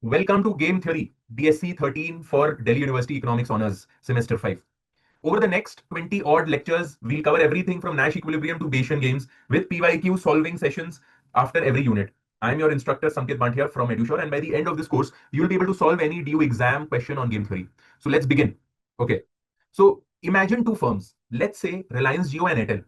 Welcome to Game Theory, DSC-13 for Delhi University Economics Honours, Semester 5. Over the next 20 odd lectures, we'll cover everything from Nash equilibrium to Bayesian games with PYQ solving sessions after every unit. I'm your instructor, Samkith Sir from Edusure, and by the end of this course, you'll be able to solve any DU exam question on game theory. So let's begin. Okay. So imagine two firms, let's say Reliance Jio and Airtel.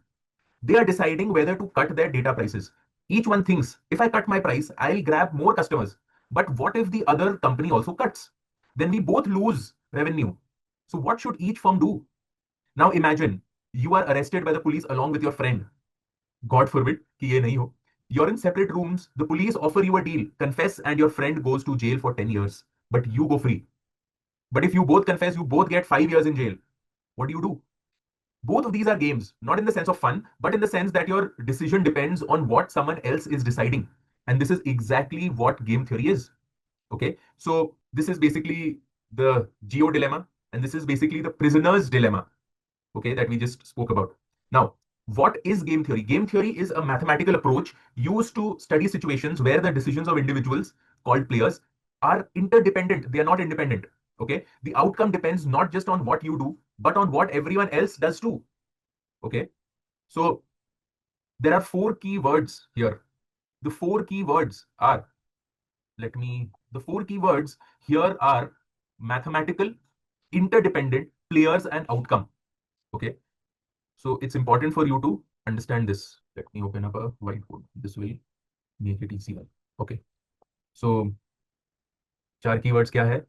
They are deciding whether to cut their data prices. Each one thinks, if I cut my price, I'll grab more customers. But what if the other company also cuts? Then we both lose revenue. So what should each firm do? Now imagine you are arrested by the police along with your friend. God forbid कि ये नहीं हो. You're in separate rooms. The police offer you a deal. Confess and your friend goes to jail for 10 years. But you go free. But if you both confess, you both get 5 years in jail. What do? Both of these are games, not in the sense of fun, but in the sense that your decision depends on what someone else is deciding. And this is exactly what game theory is. Okay. So this is basically the geo dilemma, and this is basically the prisoner's dilemma. Okay, that we just spoke about. Now, what is game theory? Game theory is a mathematical approach used to study situations where the decisions of individuals called players are interdependent. They are not independent. Okay. The outcome depends not just on what you do, but on what everyone else does too. Okay. So there are four key words here. The four key words are, the four key words here are mathematical, interdependent, players, and outcome. Okay. So it's important for you to understand this. Let me open up a whiteboard. This will make it easier. Okay. So चार keywords क्या है?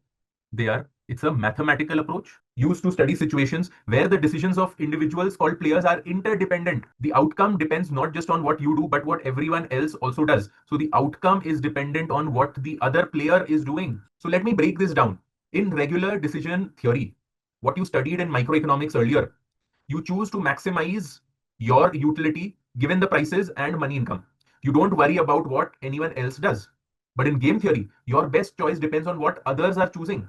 They are, it's a mathematical approach used to study situations where the decisions of individuals called players are interdependent. The outcome depends not just on what you do, but what everyone else also does. So the outcome is dependent on what the other player is doing. So let me break this down. In regular decision theory, what you studied in microeconomics earlier, you choose to maximize your utility given the prices and money income. You don't worry about what anyone else does. But in game theory, your best choice depends on what others are choosing.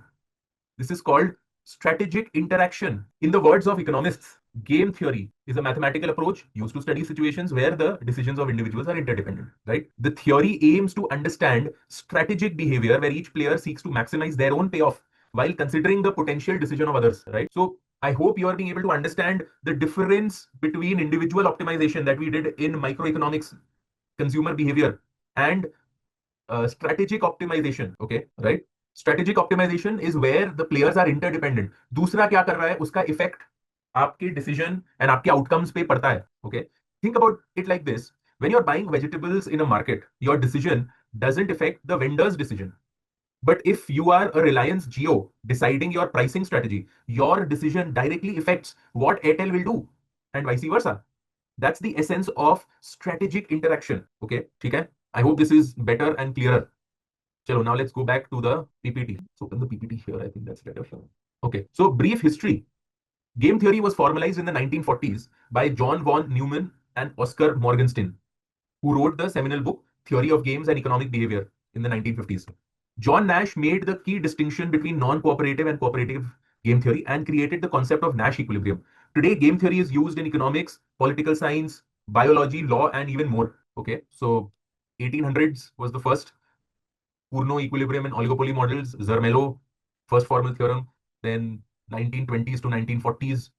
This is called strategic interaction. In the words of economists, game theory is a mathematical approach used to study situations where the decisions of individuals are interdependent, right? The theory aims to understand strategic behavior where each player seeks to maximize their own payoff while considering the potential decision of others, right? So I hope you are being able to understand the difference between individual optimization that we did in microeconomics, consumer behavior, and strategic optimization. Okay, right? Strategic optimization is where the players are interdependent. दूसरा क्या कर रहा है उसका effect आपके decision and आपके outcomes पे पड़ता है. Okay, think about it like this. When you're buying vegetables in a market, your decision doesn't affect the vendor's decision. But if you are a Reliance Jio deciding your pricing strategy, your decision directly affects what Airtel will do and vice versa. That's the essence of strategic interaction. Okay, ठीक है? I hope this is better and clearer. Chalo, now let's go back to the PPT. Let's open the PPT here. I think that's better. Okay, so brief history. Game theory was formalized in the 1940s by John von Neumann and Oscar Morgenstern, who wrote the seminal book Theory of Games and Economic Behavior in the 1950s. John Nash made the key distinction between non-cooperative and cooperative game theory and created the concept of Nash equilibrium. Today, game theory is used in economics, political science, biology, law, and even more. Okay, so 1800s was the first Cournot equilibrium and oligopoly models, Zermelo, first formal theorem, then 1920s to 1940s,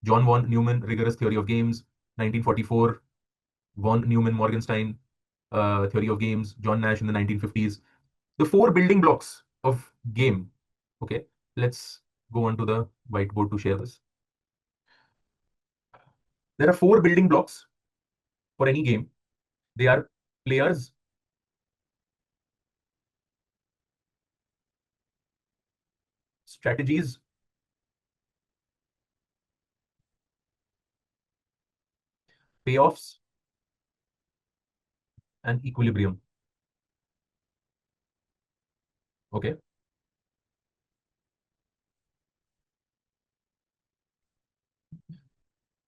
John von Neumann, rigorous theory of games, 1944, von Neumann, Morgenstern, theory of games, John Nash in the 1950s. The four building blocks of game. Okay, let's go on to the whiteboard to share this. There are four building blocks for any game. They are players, strategies, payoffs, and equilibrium. Okay.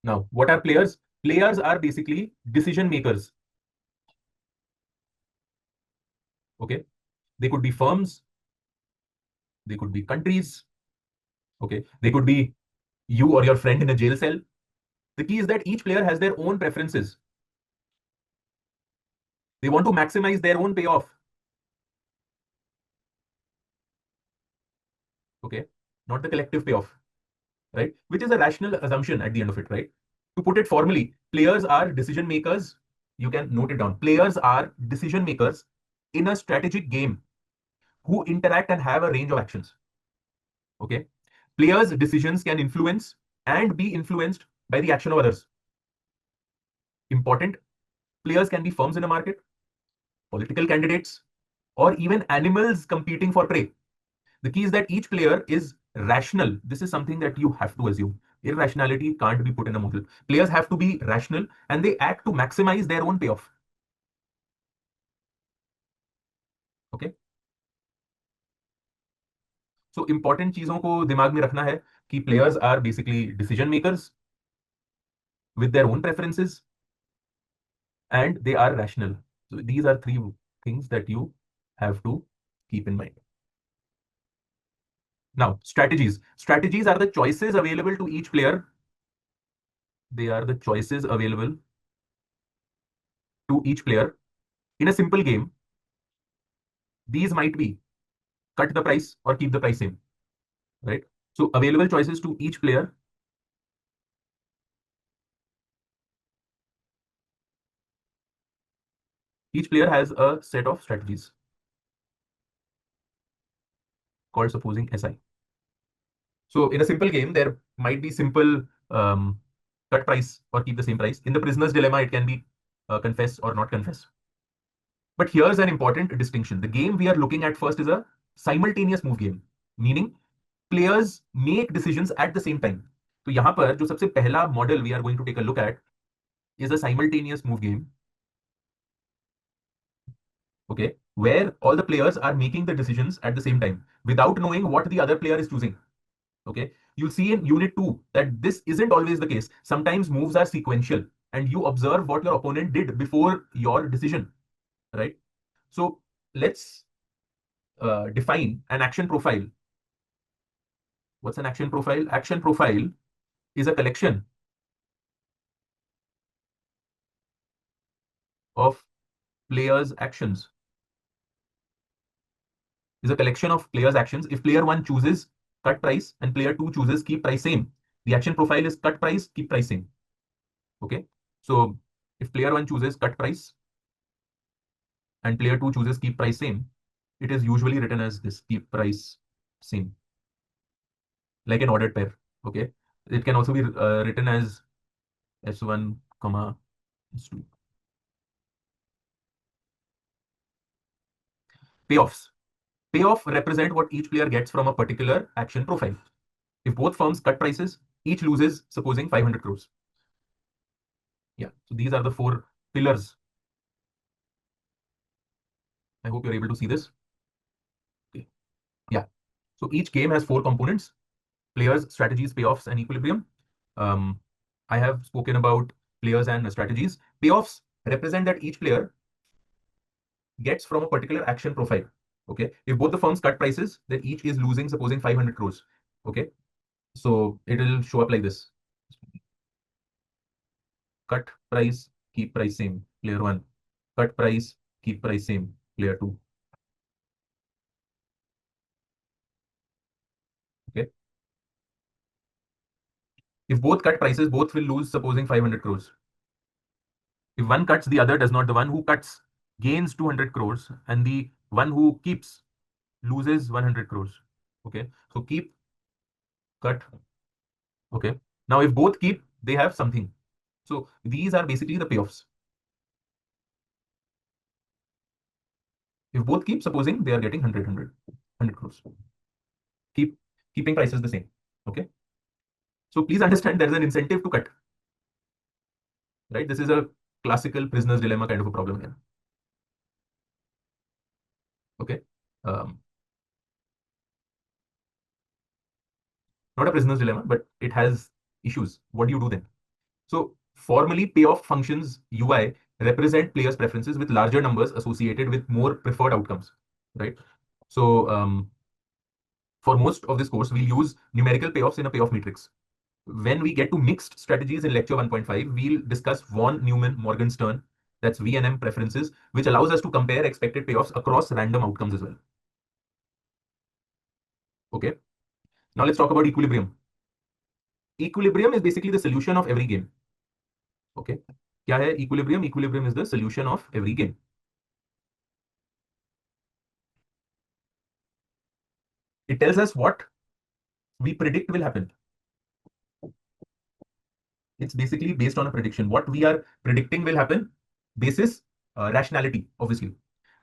Now, what are players? Players are basically decision makers. Okay. They could be firms. They could be countries. Okay. They could be you or your friend in a jail cell. The key is that each player has their own preferences. They want to maximize their own payoff. okay, not the collective payoff, right? Which is a rational assumption at the end of it, right? To put it formally, players are decision makers. You can note it down. Players are decision makers in a strategic game who interact and have a range of actions. Okay. Players' decisions can influence and be influenced by the action of others. Important. Players can be firms in a market, political candidates, or even animals competing for prey. The key is that each player is rational. This is something that you have to assume. Irrationality can't be put in a model. Players have to be rational and they act to maximize their own payoff. Okay. So important चीजों को दिमाग में रखना है कि players are basically decision makers with their own preferences and they are rational. So these are three things that you have to keep in mind. Now, strategies. Strategies are the choices available to each player. They are the choices available to each player. In a simple game, these might be cut the price or keep the price same, right? So available choices to each player. Each player has a set of strategies called supposing SI. So in a simple game, there might be simple cut price or keep the same price. In the prisoner's dilemma, it can be confess or not confess. But here's an important distinction. The game we are looking at first is a simultaneous move game, meaning players make decisions at the same time. तो यहाँ पर जो सबसे पहला model we are going to take a look at is a simultaneous move game, okay, where all the players are making the decisions at the same time without knowing what the other player is choosing. Okay, you'll see in unit 2 that this isn't always the case. Sometimes moves are sequential and you observe what your opponent did before your decision, right? So let's define an action profile. What's an action profile? Action profile is a collection of players' actions. Is a collection of players' actions. If player 1 chooses cut price and player 2 chooses keep price same, the action profile is cut price, keep price same. Okay. So if player 1 chooses cut price and player 2 chooses keep price same, it is usually written as this keep price same, like an ordered pair. Okay. It can also be written as S1, comma S2. Payoffs. Payoff represent what each player gets from a particular action profile. If both firms cut prices, each loses, supposing 500 crores. Yeah. So these are the four pillars. I hope you're able to see this. Okay. Yeah. So each game has four components: players, strategies, payoffs, and equilibrium. I have spoken about players and strategies. Payoffs represent that each player gets from a particular action profile. Okay. If both the firms cut prices, then each is losing, supposing 500 crores. Okay. So it will show up like this. Cut price, keep price same, player 1. Cut price, keep price same, player 2. Okay. If both cut prices, both will lose, supposing 500 crores. If one cuts, the other does not. The one who cuts gains 200 crores and the one who keeps loses 100 crores. Okay. So keep, cut. Okay. Now if both keep, they have something. So these are basically the payoffs. If both keep, supposing they are getting 100 crores. Keeping prices the same. Okay. So please understand there is an incentive to cut. Right. This is a classical prisoner's dilemma kind of a problem again. Okay. Not a prisoner's dilemma, but it has issues. What do you do then? So formally, payoff functions UI represent players' preferences with larger numbers associated with more preferred outcomes, right? So for most of this course, we'll use numerical payoffs in a payoff matrix. When we get to mixed strategies in lecture 1.5, we'll discuss von Neumann Morgenstern, that's VNM preferences, which allows us to compare expected payoffs across random outcomes as well. Okay. Now let's talk about equilibrium. Equilibrium is basically the solution of every game. Okay. क्या है equilibrium? Equilibrium is the solution of every game. It tells us what we predict will happen. It's basically based on a prediction. What we are predicting will happen basis rationality, obviously.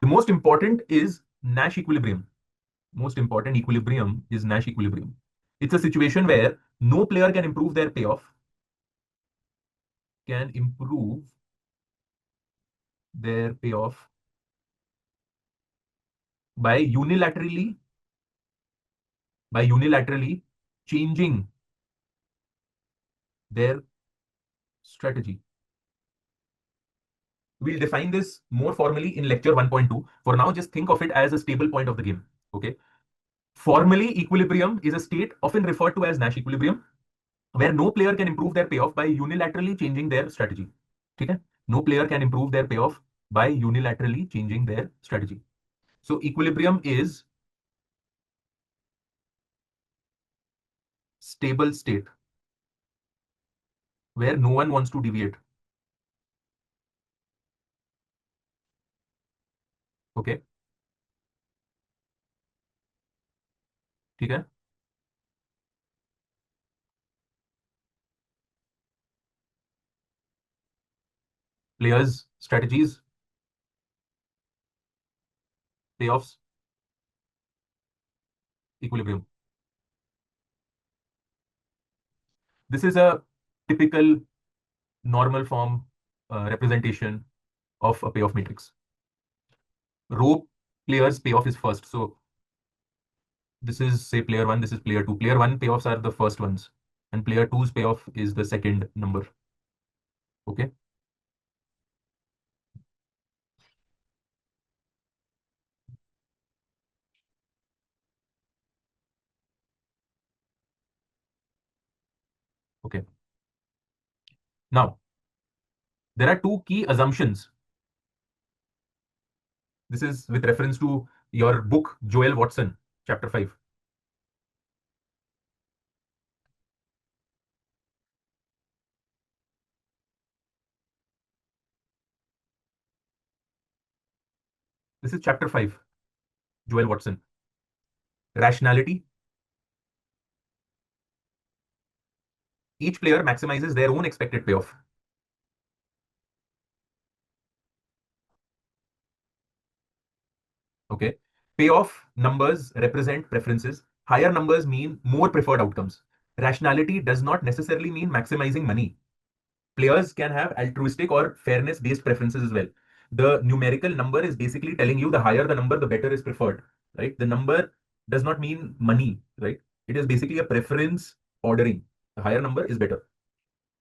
The most important is Nash equilibrium. Most important equilibrium is Nash equilibrium. It's a situation where no player can improve their payoff, can improve their payoff by unilaterally changing their strategy. We'll define this more formally in lecture 1.2. For now, just think of it as a stable point of the game. Okay. Formally, equilibrium is a state often referred to as Nash equilibrium, where no player can improve their payoff by unilaterally changing their strategy. Okay? No player can improve their payoff by unilaterally changing their strategy. So equilibrium is stable state where no one wants to deviate. Okay. ठीक है. Players, strategies, payoffs, equilibrium. This is a typical normal form representation of a payoff matrix. Row players payoff is first. So this is say player 1, this is player 2. Player 1 payoffs are the first ones and player 2's payoff is the second number. Okay. Okay. Now, there are two key assumptions. This is with reference to your book, Joel Watson, chapter 5. This is chapter 5, Joel Watson. Rationality. Each player maximizes their own expected payoff. Okay. Payoff numbers represent preferences. Higher numbers mean more preferred outcomes. Rationality does not necessarily mean maximizing money. Players can have altruistic or fairness based preferences as well. The numerical number is basically telling you the higher the number, the better is preferred, right? The number does not mean money, right? It is basically a preference ordering. The higher number is better.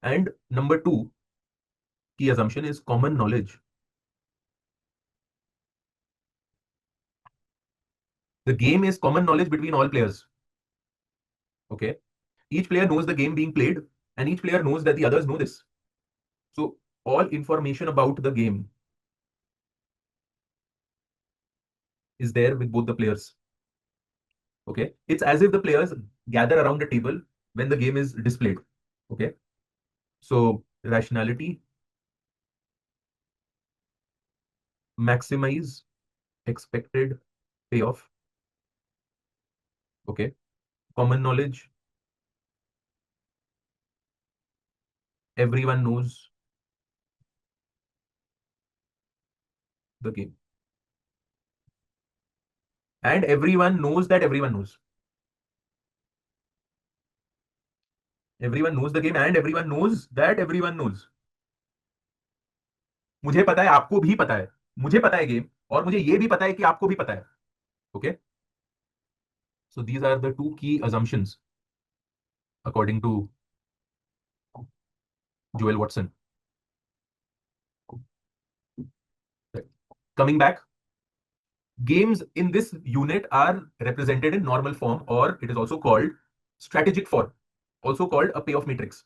And number two, key assumption is common knowledge. The game is common knowledge between all players. Okay. Each player knows the game being played, and each player knows that the others know this. So all information about the game is there with both the players. Okay. It's as if the players gather around the table when the game is displayed. Okay. So rationality, maximize expected payoff. Okay. Common knowledge, everyone knows the game. And everyone knows that everyone knows. Everyone knows the game and everyone knows that everyone knows. मुझे पता है, आपको भी पता है. मुझे पता है गेम और मुझे ये भी पता है कि आपको भी पता है. Okay. So these are the two key assumptions according to Joel Watson. Coming back, games in this unit are represented in normal form, or it is also called strategic form, also called a payoff matrix.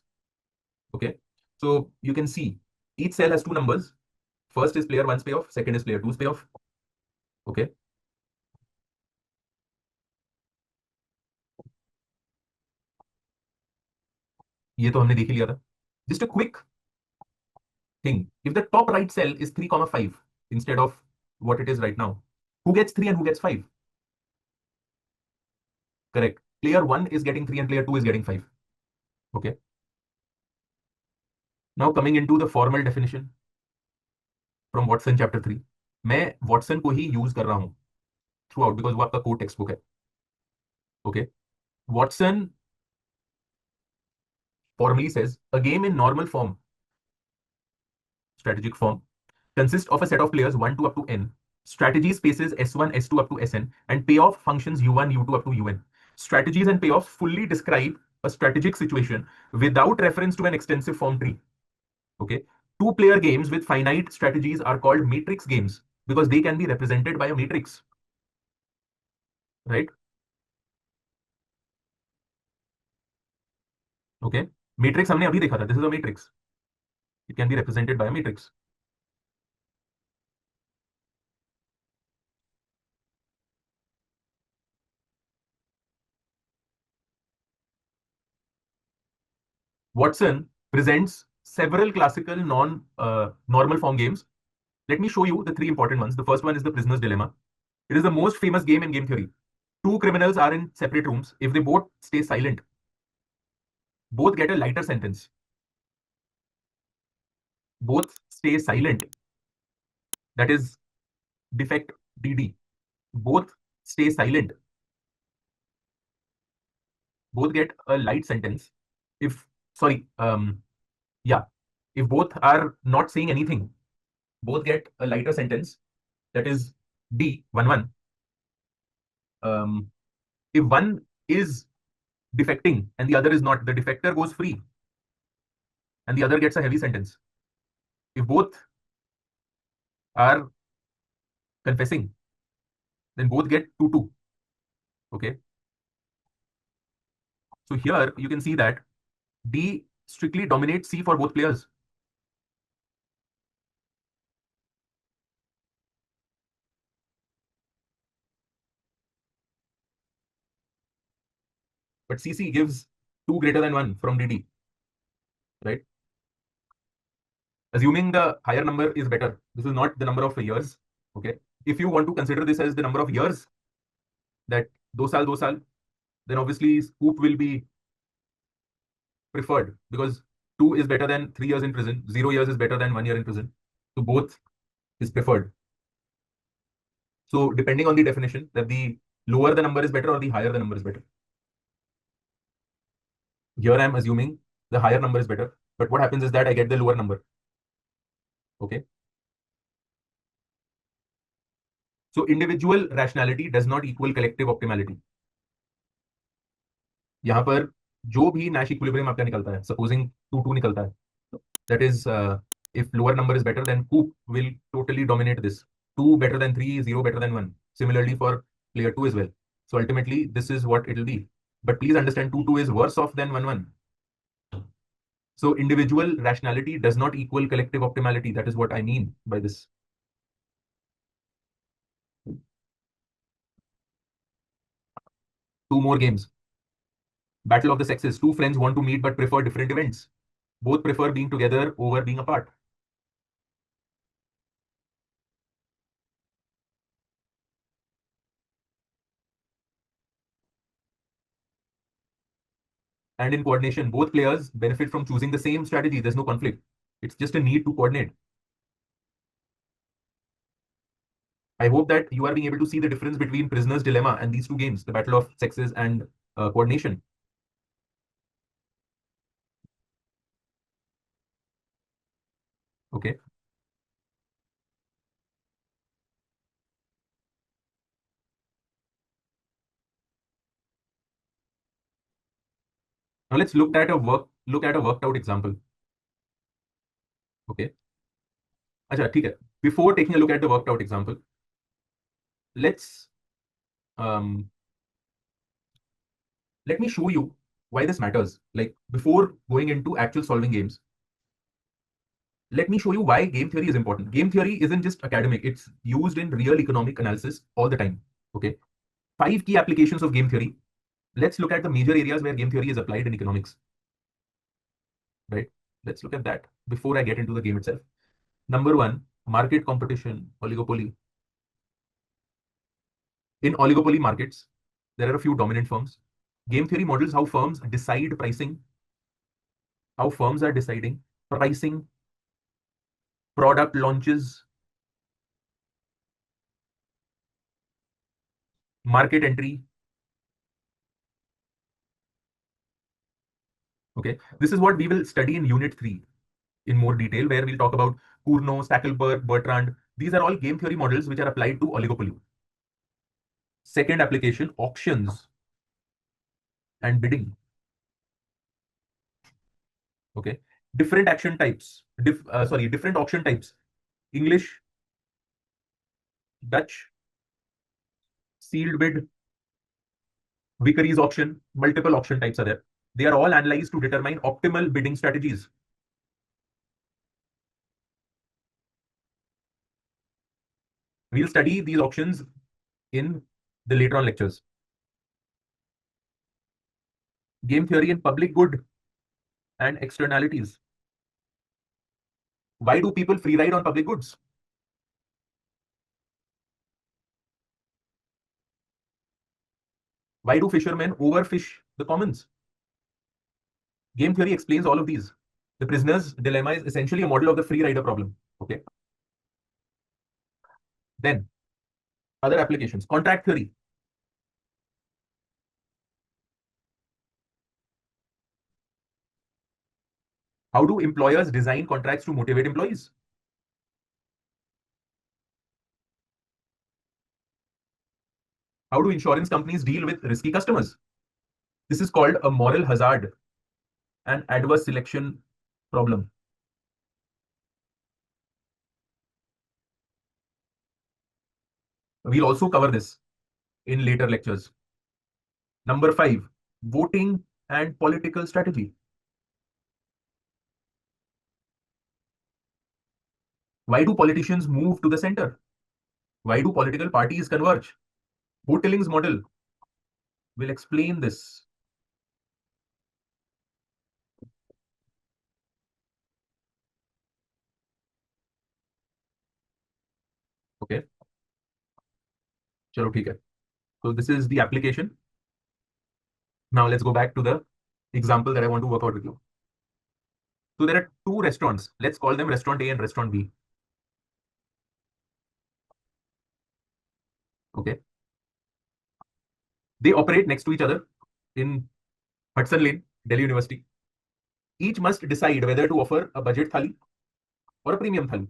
Okay. So you can see each cell has two numbers. First is player 1's payoff, second is player 2's payoff. Okay. ये तो हमने देख ही लिया था. Just a quick thing. If the top right cell is 3, 5 instead of what it is right now, who gets 3 and who gets 5? Correct. Player 1 is getting 3 and player 2 is getting 5. Okay. Now coming into the formal definition from Watson chapter 3. मैं Watson को ही use कर रहा हूं through out because वो आपका core text book है. Okay. Watson formally says a game in normal form, strategic form, consists of a set of players 1 to up to n, strategy spaces S1, S2 up to Sn, and payoff functions U1, U2 up to Un. Strategies and payoffs fully describe a strategic situation without reference to an extensive form tree. Okay. Two-player games with finite strategies are called matrix games because they can be represented by a matrix. Right? Okay. Matrix हमने अभी देखा था. This is a matrix. It can be represented by a matrix. Watson presents several classical normal form games. Let me show you the three important ones. The first one is the prisoner's dilemma. It is the most famous game in game theory. Two criminals are in separate rooms. If they both stay silent, both get a lighter sentence. Both stay silent. That is defect DD. Both stay silent. Both get a light sentence. If, sorry, yeah, if both are not saying anything, both get a lighter sentence. That is D11. If one is defecting and the other is not, the defector goes free and the other gets a heavy sentence. If both are confessing, then both get 2-2. Okay. So here you can see that D strictly dominates C for both players. But CC gives 2 greater than 1 from DD. Right? Assuming the higher number is better. This is not the number of years. Okay. If you want to consider this as the number of years, that 2 saal, then obviously scoop will be preferred because 2 is better than 3 years in prison. 0 years is better than 1 year in prison. So both is preferred. So depending on the definition, that the lower the number is better or the higher the number is better. Here I am assuming the higher number is better, but what happens is that I get the lower number. Okay. So individual rationality does not equal collective optimality. यहाँ पर जो भी Nash equilibrium आपका निकलता है, supposing 2-2 निकलता है, that is if lower number is better, then Coop will totally dominate this. 2 better than 3, 0 better than 1. Similarly for player 2 as well. So ultimately this is what it will be. But please understand 2-2 is worse off than 1-1. So individual rationality does not equal collective optimality. That is what I mean by this. Two more games. Battle of the Sexes. Two friends want to meet but prefer different events. Both prefer being together over being apart. And in coordination, both players benefit from choosing the same strategy. There's no conflict. It's just a need to coordinate. I hope that you are being able to see the difference between Prisoner's Dilemma and these two games, the Battle of Sexes and coordination. Okay. Now let's look at a worked out example. Okay. अच्छा ठीक है. Before taking a look at the worked out example, let's let me show you why this matters. Like before going into actual solving games, let me show you why game theory is important. Game theory isn't just academic, it's used in real economic analysis all the time. Okay. 5 key applications of game theory. Let's look at the major areas where game theory is applied in economics. right? Let's look at that before I get into the game itself. Number one, market competition, oligopoly. In oligopoly markets, there are a few dominant firms. Game theory models how firms decide pricing, how firms are deciding pricing, product launches, market entry. Okay, this is what we will study in Unit 3 in more detail, where we'll talk about Cournot, Stackelberg, Bertrand. These are all game theory models which are applied to oligopoly. Second application, auctions and bidding. Okay, different action types. Different auction types. English, Dutch, sealed bid, Vickery's auction. Multiple auction types are there. They are all analyzed to determine optimal bidding strategies. We'll study these auctions in the later on lectures. Game theory and public good and externalities. Why do people free ride on public goods? Why do fishermen overfish the commons? Game theory explains all of these. The prisoner's dilemma is essentially a model of the free rider problem. Okay. Then other applications. Contract theory. How do employers design contracts to motivate employees? How do insurance companies deal with risky customers? This is called a moral hazard and adverse selection problem. We'll also cover this in later lectures. Number 5, voting and political strategy. Why do politicians move to the center? Why do political parties converge? Hoteling's model will explain this. Okay. Chalo, theek hai. So this is the application. Now let's go back to the example that I want to work out with you. So there are two restaurants. Let's call them restaurant A and restaurant B. Okay. They operate next to each other in Hudson Lane, Delhi University. Each must decide whether to offer a budget thali or a premium thali.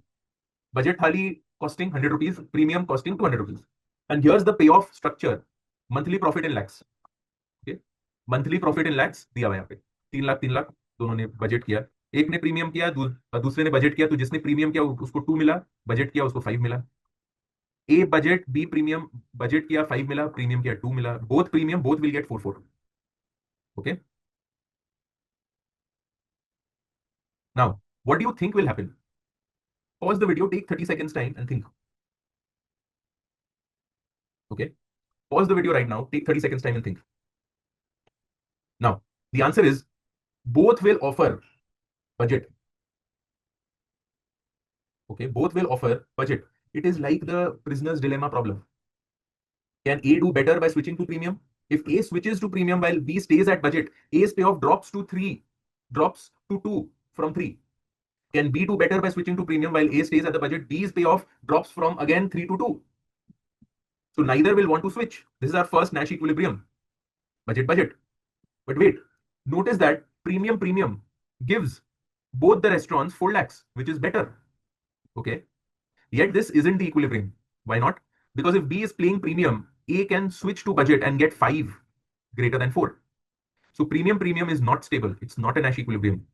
Budget thali costing 100 rupees, premium costing 200 rupees. And here's the payoff structure. Monthly profit in lakhs. Okay. Monthly profit in lakhs दिया हुआ यहाँ पे 3 लाख दोनों ने budget किया. एक ने premium किया, दूसरे ने बजट किया. तो जिसने प्रीमियम किया उसको 2 मिला, बजट किया उसको 5 मिला. ए बजट बी प्रीमियम बजट किया 5 मिला, प्रीमियम किया 2 मिला. Both premium both will get 4. Okay. Now, what do you think will happen? Pause the video, take 30 seconds time and think. Okay. Pause the video right now, take 30 seconds time and think. Now, the answer is both will offer budget. Okay, both will offer budget. It is like the prisoner's dilemma problem. Can A do better by switching to premium? If A switches to premium while B stays at budget, A's payoff drops to 2 from 3. Can B do better by switching to premium while A stays at the budget? B's payoff drops from again 3 to 2. So neither will want to switch. This is our first Nash equilibrium. Budget. But wait, notice that premium gives both the restaurants 4 lakhs, which is better. Okay. Yet this isn't the equilibrium. Why not? Because if B is playing premium, A can switch to budget and get 5 greater than 4. So premium is not stable. It's not a Nash equilibrium.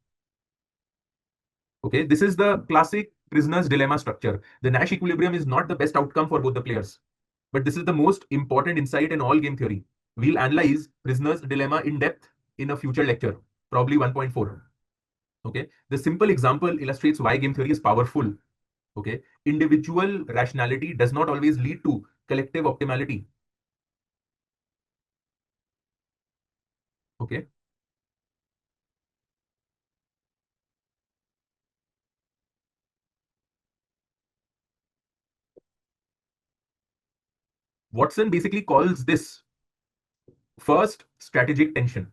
Okay, this is the classic prisoner's dilemma structure. The Nash equilibrium is not the best outcome for both the players. But this is the most important insight in all game theory. We'll analyze prisoner's dilemma in depth in a future lecture, probably 1.4. Okay, the simple example illustrates why game theory is powerful. Okay, individual rationality does not always lead to collective optimality. Okay. Watson basically calls this first strategic tension.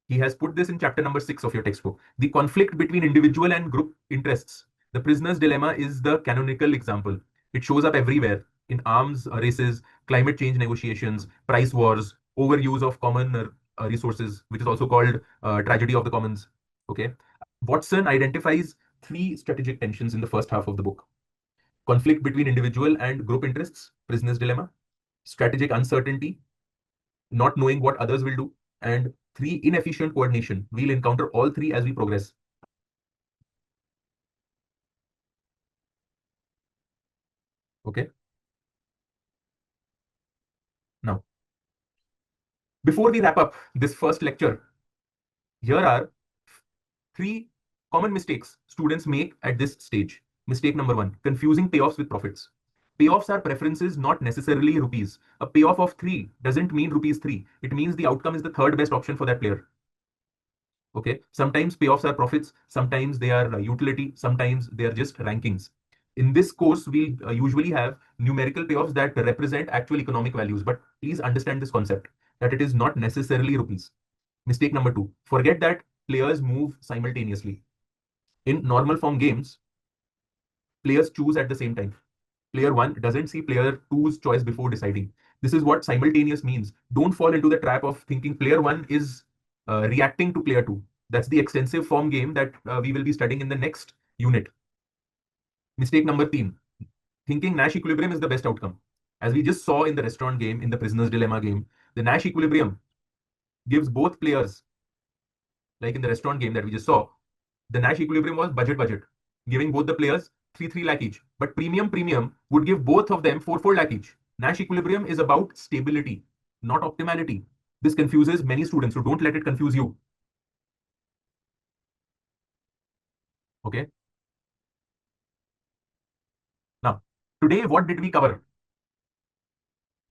He has put this in chapter number 6 of your textbook. The conflict between individual and group interests. The prisoner's dilemma is the canonical example. It shows up everywhere in arms races, climate change negotiations, price wars, overuse of common resources, which is also called tragedy of the commons. Okay. Watson identifies three strategic tensions in the first half of the book: conflict between individual and group interests, prisoner's dilemma; strategic uncertainty, not knowing what others will do; and three, inefficient coordination. We'll encounter all three as we progress. Okay. Now, before we wrap up this first lecture, here are three common mistakes students make at this stage. Mistake number one: confusing payoffs with profits. Payoffs are preferences, not necessarily rupees. A payoff of 3 doesn't mean rupees 3. It means the outcome is the third best option for that player. Okay. Sometimes payoffs are profits, sometimes they are utility, sometimes they are just rankings. In this course, we usually have numerical payoffs that represent actual economic values, but please understand this concept that it is not necessarily rupees. Mistake number two: forget that players move simultaneously. In normal form games, players choose at the same time. Player one doesn't see player two's choice before deciding. This is what simultaneous means. Don't fall into the trap of thinking player one is reacting to player two. That's the extensive form game that we will be studying in the next unit. Mistake number three: thinking Nash equilibrium is the best outcome. As we just saw in the restaurant game, in the prisoner's dilemma game, the Nash equilibrium gives both players, like in the restaurant game that we just saw, the Nash equilibrium was budget, giving both the players 3 lakh each. But premium would give both of them 4 lakh each. Nash equilibrium is about stability, not optimality. This confuses many students, so don't let it confuse you. Okay. Now, today, what did we cover?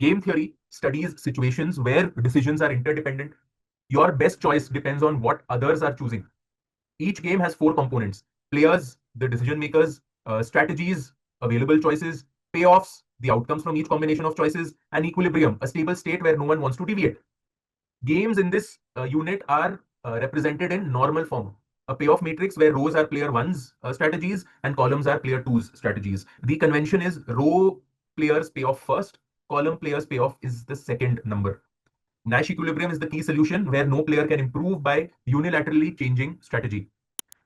Game theory studies situations where decisions are interdependent. Your best choice depends on what others are choosing. Each game has 4 components: players, the decision makers, strategies, available choices, payoffs, the outcomes from each combination of choices, and equilibrium, a stable state where no one wants to deviate. Games in this unit are represented in normal form. A payoff matrix where rows are player one's strategies and columns are player two's strategies. The convention is row players payoff first, column players payoff is the second number. Nash equilibrium is the key solution where no player can improve by unilaterally changing strategy.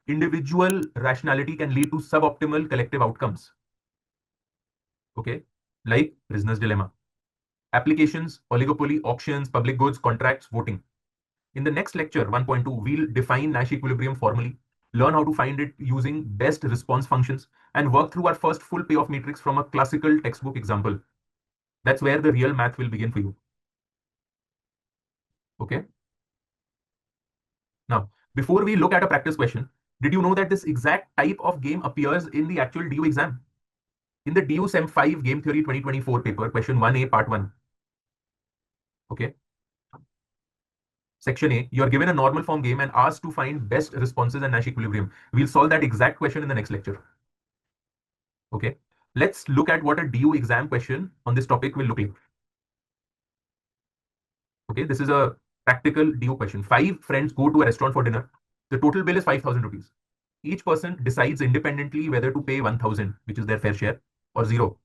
Individual rationality can lead to suboptimal collective outcomes. Okay, like prisoner's dilemma. Applications: oligopoly, auctions, public goods, contracts, voting. In the next lecture, 1.2, we'll define Nash equilibrium formally, learn how to find it using best response functions, and work through our first full payoff matrix from a classical textbook example. That's where the real math will begin for you. Okay. Now, before we look at a practice question, did you know that this exact type of game appears in the actual DU exam? In the DU Sem 5 Game Theory 2024 paper, question 1A, part 1. Okay. Section A, you are given a normal form game and asked to find best responses and Nash equilibrium. We'll solve that exact question in the next lecture. Okay. Let's look at what a DU exam question on this topic will look like. Okay. This is a practical DU question. 5 friends go to a restaurant for dinner. The total bill is 5,000 rupees. Each person decides independently whether to pay 1,000, which is their fair share, or 0.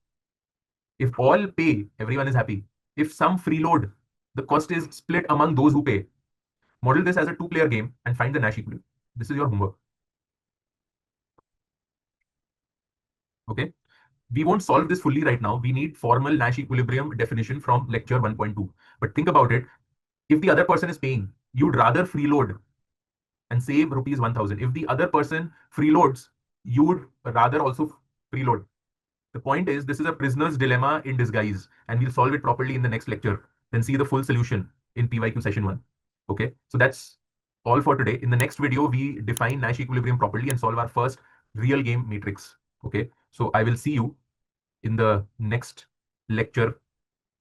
If all pay, everyone is happy. If some freeload, the cost is split among those who pay. Model this as a 2-player game and find the Nash equilibrium. This is your homework. Okay. We won't solve this fully right now. We need formal Nash equilibrium definition from lecture 1.2. But think about it. If the other person is paying, you'd rather freeload and save rupees 1,000. If the other person freeloads, you'd rather also freeload. The point is, this is a prisoner's dilemma in disguise, and we'll solve it properly in the next lecture. Then see the full solution in PYQ session 1. Okay, so that's all for today. In the next video, we define Nash equilibrium properly and solve our first real game matrix. Okay, so I will see you in the next lecture,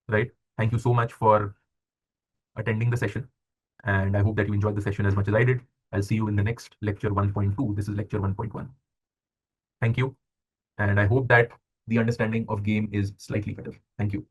right? Thank you so much for attending the session, and I hope that you enjoyed the session as much as I did. I'll see you in the next lecture 1.2. This is lecture 1.1. Thank you, and I hope that the understanding of game is slightly better. Thank you.